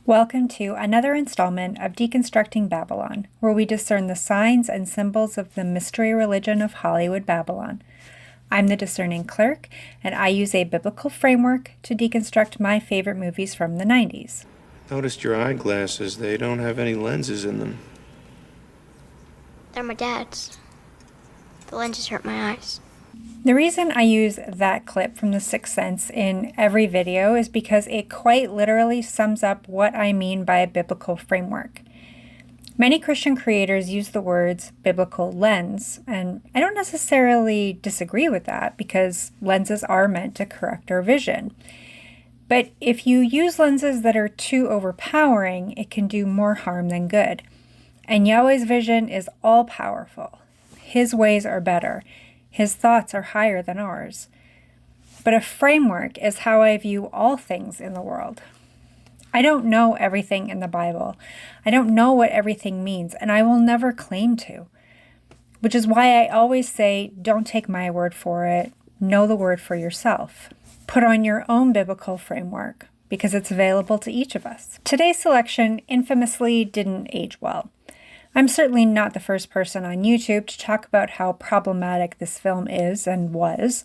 Welcome to another installment of Deconstructing Babylon, where we discern the signs and symbols of the mystery religion of Hollywood Babylon. I'm the Discerning Clerk, and I use a biblical framework to deconstruct my favorite movies from the 90s. Noticed your eyeglasses. They don't have any lenses in them. They're my dad's. The lenses hurt my eyes. The reason I use that clip from The Sixth Sense in every video is because it quite literally sums up what I mean by a biblical framework. Many Christian creators use the words biblical lens, and I don't necessarily disagree with that because lenses are meant to correct our vision. But if you use lenses that are too overpowering, it can do more harm than good. And Yahweh's vision is all-powerful. His ways are better. His thoughts are higher than ours. But a framework is how I view all things in the world. I don't know everything in the Bible. I don't know what everything means, and I will never claim to. Which is why I always say, don't take my word for it. Know the word for yourself. Put on your own biblical framework, because it's available to each of us. Today's selection infamously didn't age well. I'm certainly not the first person on YouTube to talk about how problematic this film is and was.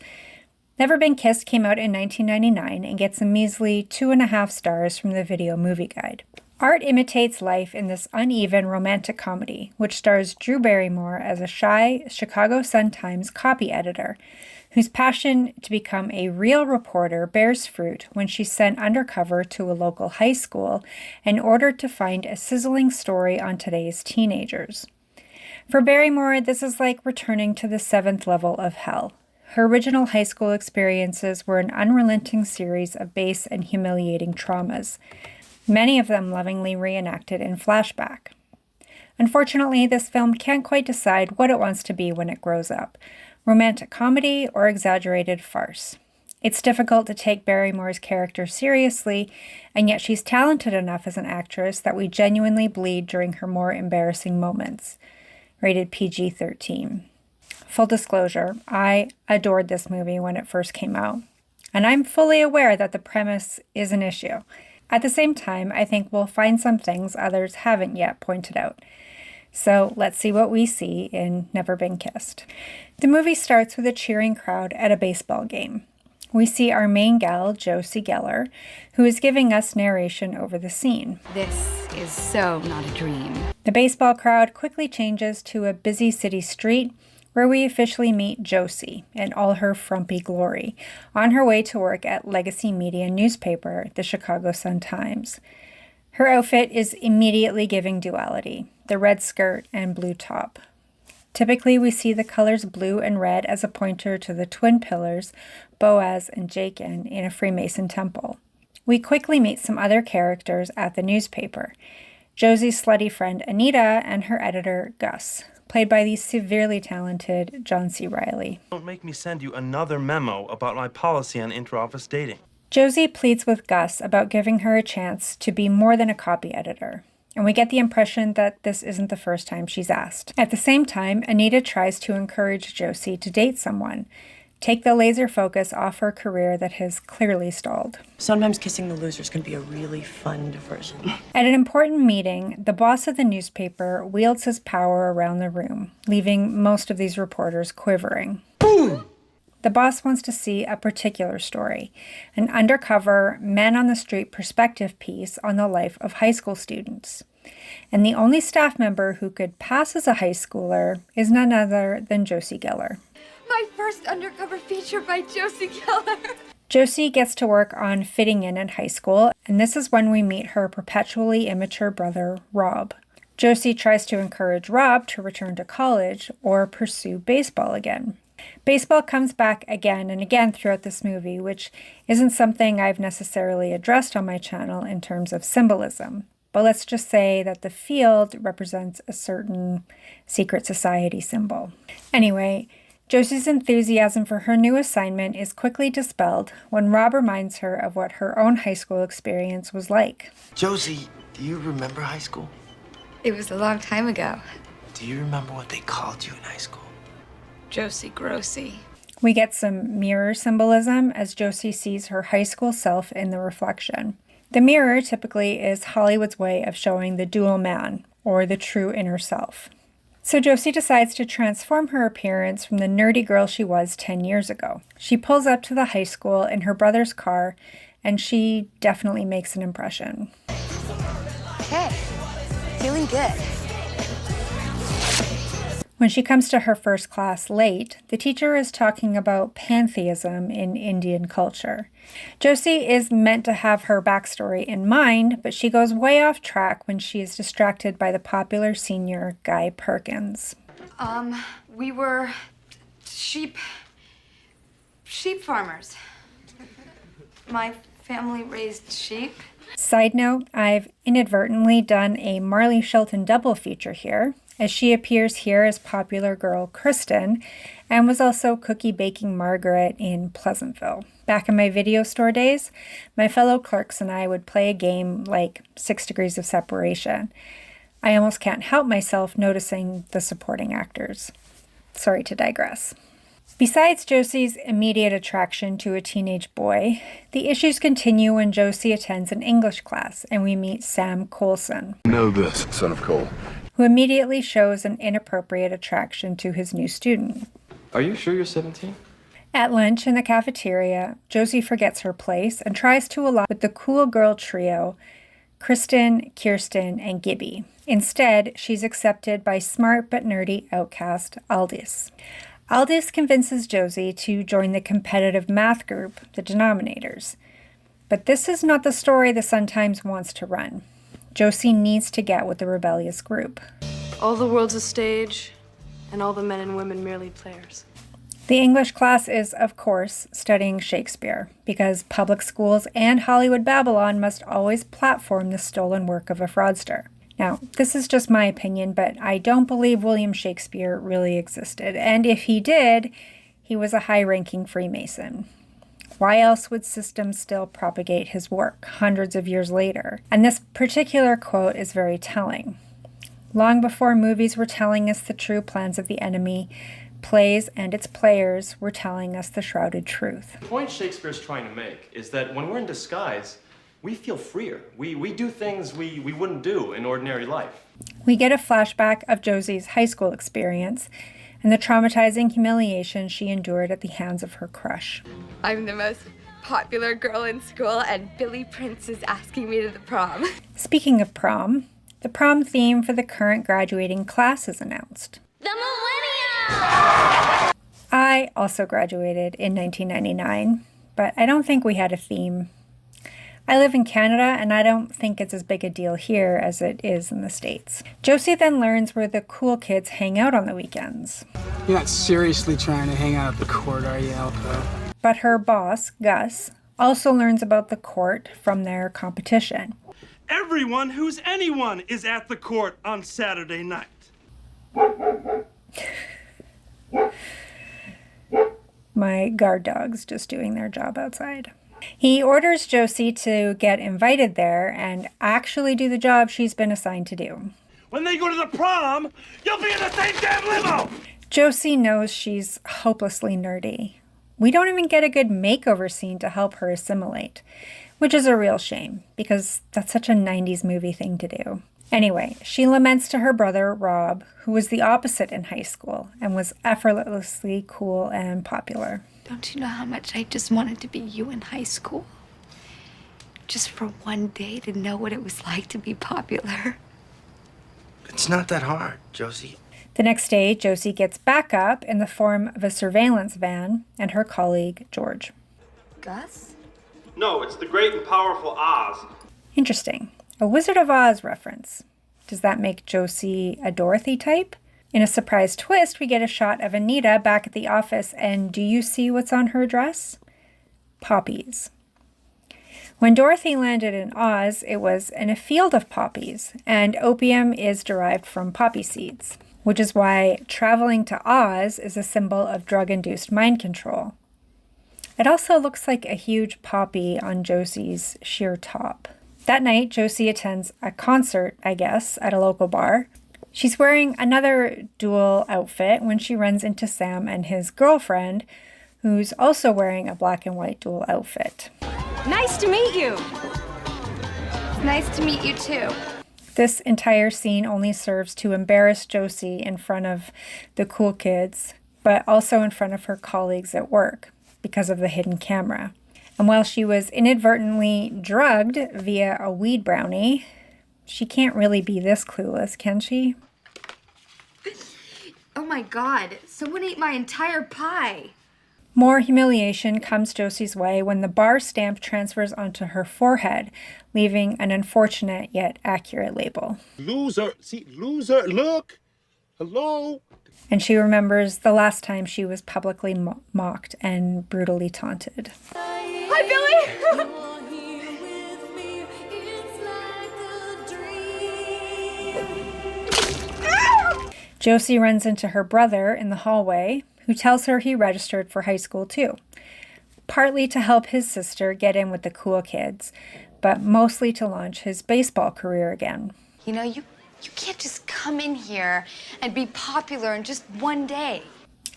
Never Been Kissed came out in 1999 and gets a measly 2.5 stars from the Video Movie Guide. Art imitates life in this uneven romantic comedy, which stars Drew Barrymore as a shy Chicago Sun-Times copy editor whose passion to become a real reporter bears fruit when she's sent undercover to a local high school in order to find a sizzling story on today's teenagers. For Barrymore, this is like returning to the 7th level of hell. Her original high school experiences were an unrelenting series of base and humiliating traumas, many of them lovingly reenacted in flashback. Unfortunately, this film can't quite decide what it wants to be when it grows up. Romantic comedy or exaggerated farce. It's difficult to take Barrymore's character seriously, and yet she's talented enough as an actress that we genuinely bleed during her more embarrassing moments. Rated PG-13. Full disclosure, I adored this movie when it first came out, and I'm fully aware that the premise is an issue. At the same time, I think we'll find some things others haven't yet pointed out. So let's see what we see in Never Been Kissed. The movie starts with a cheering crowd at a baseball game. We see our main gal, Josie Geller, who is giving us narration over the scene. This is so not a dream. The baseball crowd quickly changes to a busy city street where we officially meet Josie in all her frumpy glory on her way to work at legacy media newspaper, the Chicago Sun-Times. Her outfit is immediately giving duality, the red skirt and blue top. Typically, we see the colors blue and red as a pointer to the twin pillars, Boaz and Jachin, in a Freemason temple. We quickly meet some other characters at the newspaper. Josie's slutty friend Anita and her editor, Gus, played by the severely talented John C. Reilly. Don't make me send you another memo about my policy on inter-office dating. Josie pleads with Gus about giving her a chance to be more than a copy editor, and we get the impression that this isn't the first time she's asked. At the same time, Anita tries to encourage Josie to date someone, take the laser focus off her career that has clearly stalled. Sometimes kissing the losers can be a really fun diversion. At an important meeting, the boss of the newspaper wields his power around the room, leaving most of these reporters quivering. Boom! The boss wants to see a particular story, an undercover, man-on-the-street perspective piece on the life of high school students. And the only staff member who could pass as a high schooler is none other than Josie Geller. My first undercover feature by Josie Geller. Josie gets to work on fitting in high school, and this is when we meet her perpetually immature brother, Rob. Josie tries to encourage Rob to return to college or pursue baseball again. Baseball comes back again and again throughout this movie, which isn't something I've necessarily addressed on my channel in terms of symbolism. But let's just say that the field represents a certain secret society symbol. Anyway, Josie's enthusiasm for her new assignment is quickly dispelled when Rob reminds her of what her own high school experience was like. Josie, do you remember high school? It was a long time ago. Do you remember what they called you in high school? Josie Grossi. We get some mirror symbolism as Josie sees her high school self in the reflection. The mirror typically is Hollywood's way of showing the dual man, or the true inner self. So Josie decides to transform her appearance from the nerdy girl she was 10 years ago. She pulls up to the high school in her brother's car, and she definitely makes an impression. Hey, feeling good. When she comes to her first class late, the teacher is talking about pantheism in Indian culture. Josie is meant to have her backstory in mind, but she goes way off track when she is distracted by the popular senior Guy Perkins. We were sheep farmers. My family raised sheep. Side note, I've inadvertently done a Marley Shelton double feature here, as she appears here as popular girl Kristen, and was also cookie baking Margaret in Pleasantville. Back in my video store days, my fellow clerks and I would play a game like 6 Degrees of Separation. I almost can't help myself noticing the supporting actors. Sorry to digress. Besides Josie's immediate attraction to a teenage boy, the issues continue when Josie attends an English class and we meet Sam Coulson. Know this, son of Cole. Who immediately shows an inappropriate attraction to his new student. Are you sure you're 17? At lunch in the cafeteria, Josie forgets her place and tries to align with the cool girl trio, Kristen, Kirsten, and Gibby. Instead, she's accepted by smart but nerdy outcast Aldous. Aldous convinces Josie to join the competitive math group, the Denominators. But this is not the story the Sun-Times wants to run. Josie needs to get with the rebellious group. All the world's a stage, and all the men and women merely players. The English class is, of course, studying Shakespeare, because public schools and Hollywood Babylon must always platform the stolen work of a fraudster. Now, this is just my opinion, but I don't believe William Shakespeare really existed, and if he did, he was a high-ranking Freemason. Why else would systems still propagate his work hundreds of years later? And this particular quote is very telling. Long before movies were telling us the true plans of the enemy, plays and its players were telling us the shrouded truth. The point Shakespeare's trying to make is that when we're in disguise, we feel freer. We do things we wouldn't do in ordinary life. We get a flashback of Josie's high school experience and the traumatizing humiliation she endured at the hands of her crush. I'm the most popular girl in school, and Billy Prince is asking me to the prom. Speaking of prom, the prom theme for the current graduating class is announced. The Millennium! I also graduated in 1999, but I don't think we had a theme. I live in Canada, and I don't think it's as big a deal here as it is in the States. Josie then learns where the cool kids hang out on the weekends. You're not seriously trying to hang out at the court, are you, Alpo? But her boss, Gus, also learns about the court from their competition. Everyone who's anyone is at the court on Saturday night. My guard dog's just doing their job outside. He orders Josie to get invited there and actually do the job she's been assigned to do. When they go to the prom, you'll be in the same damn limo! Josie knows she's hopelessly nerdy. We don't even get a good makeover scene to help her assimilate, which is a real shame, because that's such a 90s movie thing to do. Anyway, she laments to her brother, Rob, who was the opposite in high school and was effortlessly cool and popular. Don't you know how much I just wanted to be you in high school? Just for one day to know what it was like to be popular. It's not that hard, Josie. The next day, Josie gets back up in the form of a surveillance van and her colleague, George. Gus? No, it's the great and powerful Oz. Interesting. A Wizard of Oz reference. Does that make Josie a Dorothy type? In a surprise twist, we get a shot of Anita back at the office, and do you see what's on her dress? Poppies. When Dorothy landed in Oz, it was in a field of poppies, and opium is derived from poppy seeds, which is why traveling to Oz is a symbol of drug-induced mind control. It also looks like a huge poppy on Josie's sheer top. That night, Josie attends a concert, I guess, at a local bar. She's wearing another dual outfit when she runs into Sam and his girlfriend, who's also wearing a black and white dual outfit. Nice to meet you. nice to meet you too. This entire scene only serves to embarrass Josie in front of the cool kids, but also in front of her colleagues at work because of the hidden camera. And while she was inadvertently drugged via a weed brownie, she can't really be this clueless, can she? Oh my God, someone ate my entire pie. More humiliation comes Josie's way when the bar stamp transfers onto her forehead, leaving an unfortunate yet accurate label. Loser, see, loser, look, hello. And she remembers the last time she was publicly mocked and brutally taunted. Hi, Billy! Josie runs into her brother in the hallway, who tells her he registered for high school too, partly to help his sister get in with the cool kids, but mostly to launch his baseball career again. You know, you can't just come in here and be popular in just one day.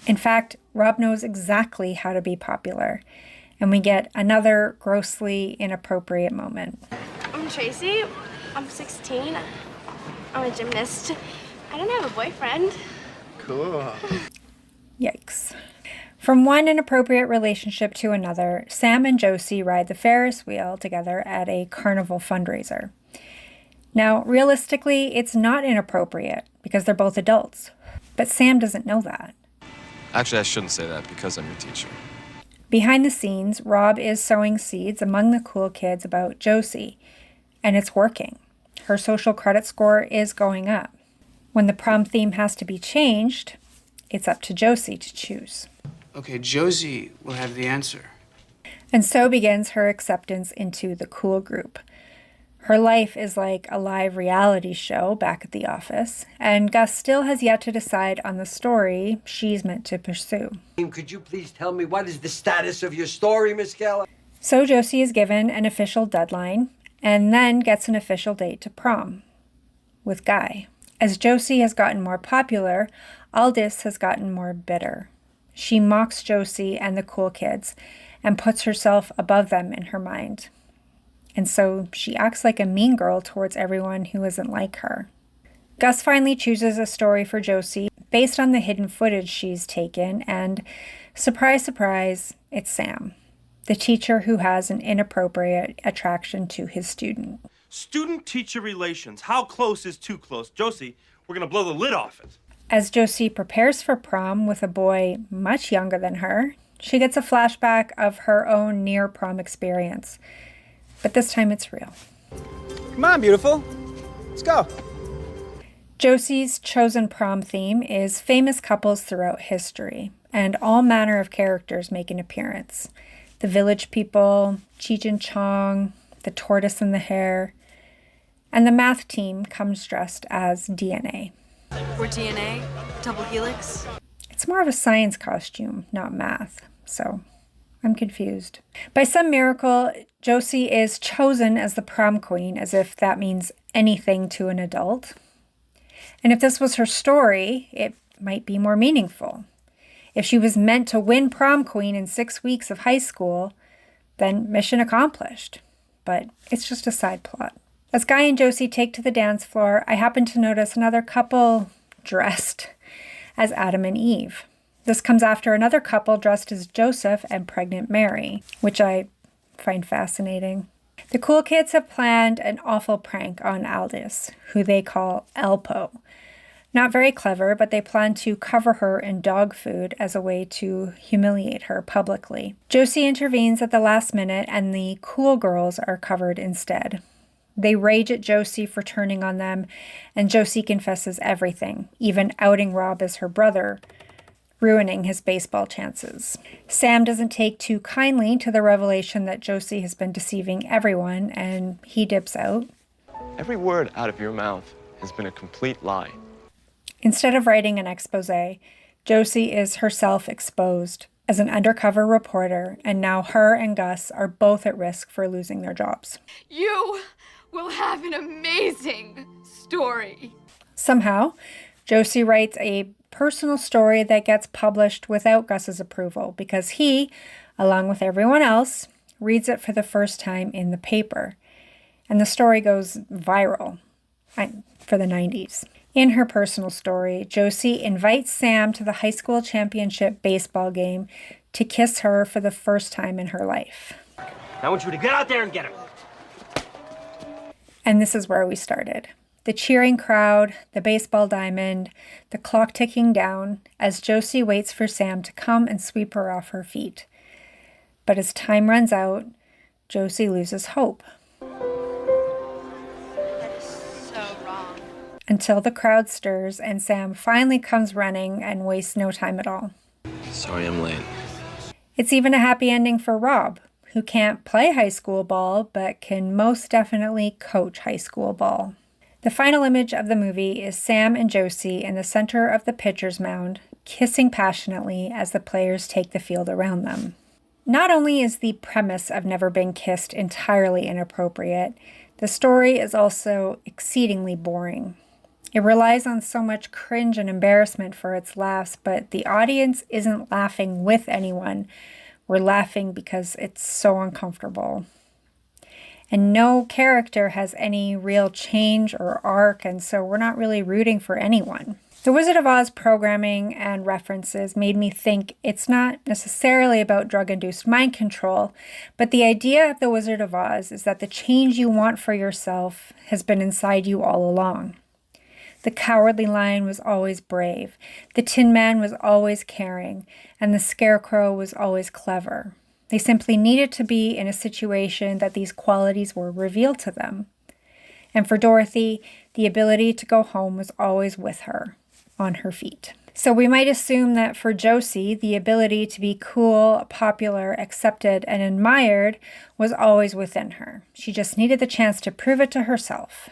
In fact, Rob knows exactly how to be popular, and we get another grossly inappropriate moment. I'm Tracy. I'm 16. I'm a gymnast. I don't have a boyfriend. Cool. Yikes. From one inappropriate relationship to another, Sam and Josie ride the Ferris wheel together at a carnival fundraiser. Now, realistically, it's not inappropriate because they're both adults, but Sam doesn't know that. Actually, I shouldn't say that because I'm your teacher. Behind the scenes, Rob is sowing seeds among the cool kids about Josie, and it's working. Her social credit score is going up. When the prom theme has to be changed, it's up to Josie to choose. Okay, Josie will have the answer. And so begins her acceptance into the cool group. Her life is like a live reality show back at the office, and Gus still has yet to decide on the story she's meant to pursue. Could you please tell me what is the status of your story, Miss Keller? So Josie is given an official deadline, and then gets an official date to prom with Guy. As Josie has gotten more popular, Aldous has gotten more bitter. She mocks Josie and the cool kids and puts herself above them in her mind. And so she acts like a mean girl towards everyone who isn't like her. Gus finally chooses a story for Josie based on the hidden footage she's taken, and surprise, surprise, it's Sam, the teacher who has an inappropriate attraction to his student. Student-teacher relations. How close is too close? Josie, we're gonna blow the lid off it. As Josie prepares for prom with a boy much younger than her, she gets a flashback of her own near-prom experience. But this time it's real. Come on, beautiful. Let's go. Josie's chosen prom theme is famous couples throughout history, and all manner of characters make an appearance. The Village People, Cheech and Chong, the Tortoise and the Hare, and the math team comes dressed as DNA. We're DNA? Double helix? It's more of a science costume, not math, so I'm confused. By some miracle, Josie is chosen as the prom queen, as if that means anything to an adult. And if this was her story, it might be more meaningful. If she was meant to win prom queen in 6 weeks of high school, then mission accomplished. But it's just a side plot. As Guy and Josie take to the dance floor, I happen to notice another couple dressed as Adam and Eve. This comes after another couple dressed as Joseph and pregnant Mary, which I find fascinating. The cool kids have planned an awful prank on Aldous, who they call Elpo. Not very clever, but they plan to cover her in dog food as a way to humiliate her publicly. Josie intervenes at the last minute, and the cool girls are covered instead. They rage at Josie for turning on them, and Josie confesses everything, even outing Rob as her brother, ruining his baseball chances. Sam doesn't take too kindly to the revelation that Josie has been deceiving everyone, and he dips out. Every word out of your mouth has been a complete lie. Instead of writing an expose, Josie is herself exposed as an undercover reporter, and now her and Gus are both at risk for losing their jobs. You will have an amazing story. Somehow, Josie writes a personal story that gets published without Gus's approval because he, along with everyone else, reads it for the first time in the paper. And the story goes viral for the 90s. In her personal story, Josie invites Sam to the high school championship baseball game to kiss her for the first time in her life. I want you to get out there and get him. And this is where we started. The cheering crowd, the baseball diamond, the clock ticking down as Josie waits for Sam to come and sweep her off her feet. But as time runs out, Josie loses hope. That is so wrong. Until the crowd stirs and Sam finally comes running and wastes no time at all. Sorry I'm late. It's even a happy ending for Rob, who can't play high school ball but can most definitely coach high school ball. The final image of the movie is Sam and Josie in the center of the pitcher's mound, kissing passionately as the players take the field around them. Not only is the premise of Never Been Kissed entirely inappropriate, the story is also exceedingly boring. It relies on so much cringe and embarrassment for its laughs, but the audience isn't laughing with anyone. We're laughing because it's so uncomfortable. And no character has any real change or arc, and so we're not really rooting for anyone. The Wizard of Oz programming and references made me think it's not necessarily about drug-induced mind control, but the idea of the Wizard of Oz is that the change you want for yourself has been inside you all along. The Cowardly Lion was always brave, the Tin Man was always caring, and the Scarecrow was always clever. They simply needed to be in a situation that these qualities were revealed to them. And for Dorothy, the ability to go home was always with her, on her feet. So we might assume that for Josie, the ability to be cool, popular, accepted, and admired was always within her. She just needed the chance to prove it to herself.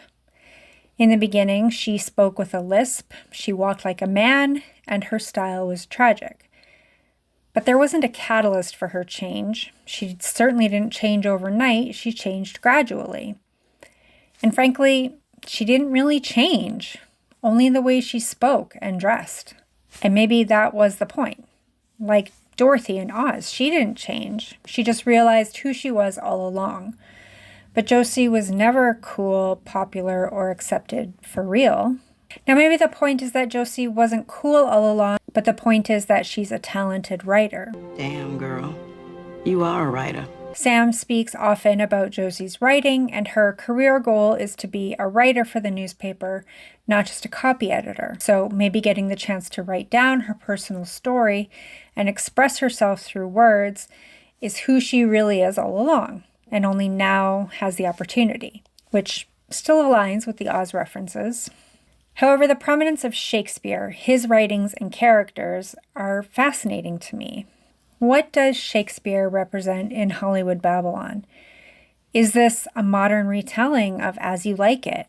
In the beginning, she spoke with a lisp, she walked like a man, and her style was tragic. But there wasn't a catalyst for her change. She certainly didn't change overnight, she changed gradually. And frankly, she didn't really change, only the way she spoke and dressed. And maybe that was the point. Like Dorothy in Oz, she didn't change. She just realized who she was all along. But Josie was never cool, popular, or accepted for real. Now maybe the point is that Josie wasn't cool all along, but the point is that she's a talented writer. Damn, girl. You are a writer. Sam speaks often about Josie's writing, and her career goal is to be a writer for the newspaper, not just a copy editor. So maybe getting the chance to write down her personal story and express herself through words is who she really is all along, and only now has the opportunity, which still aligns with the Oz references. However, the prominence of Shakespeare, his writings and characters are fascinating to me. What does Shakespeare represent in Hollywood Babylon? Is this a modern retelling of As You Like It?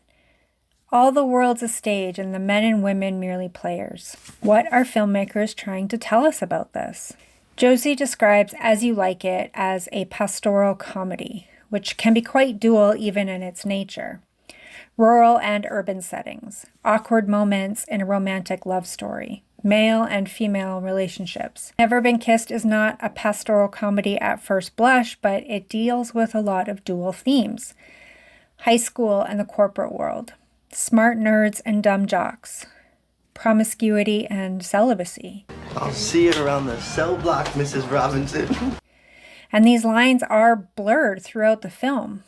All the world's a stage and the men and women merely players. What are filmmakers trying to tell us about this? Josie describes As You Like It as a pastoral comedy, which can be quite dual even in its nature. Rural and urban settings, awkward moments in a romantic love story, male and female relationships. Never Been Kissed is not a pastoral comedy at first blush, but it deals with a lot of dual themes. High school and the corporate world, smart nerds and dumb jocks, promiscuity and celibacy. I'll see you around the cell block, Mrs. Robinson. And these lines are blurred throughout the film.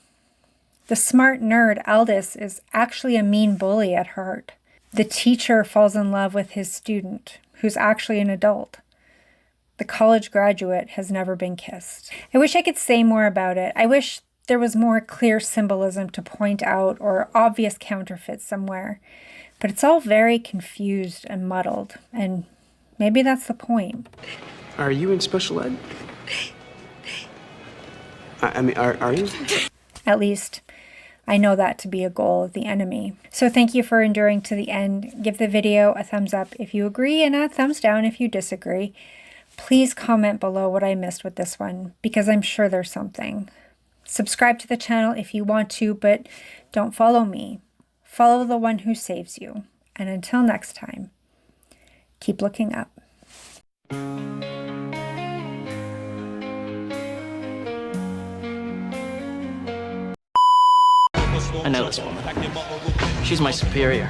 The smart nerd, Aldous, is actually a mean bully at heart. The teacher falls in love with his student, who's actually an adult. The college graduate has never been kissed. I wish I could say more about it. I wish there was more clear symbolism to point out or obvious counterfeits somewhere. But it's all very confused and muddled, and maybe that's the point. Are you in special ed? I mean, are you? At least, I know that to be a goal of the enemy. So thank you for enduring to the end. Give the video a thumbs up if you agree and a thumbs down if you disagree. Please comment below what I missed with this one, because I'm sure there's something. Subscribe to the channel if you want to, but don't follow me. Follow the one who saves you. And until next time, keep looking up. I know this woman. She's my superior.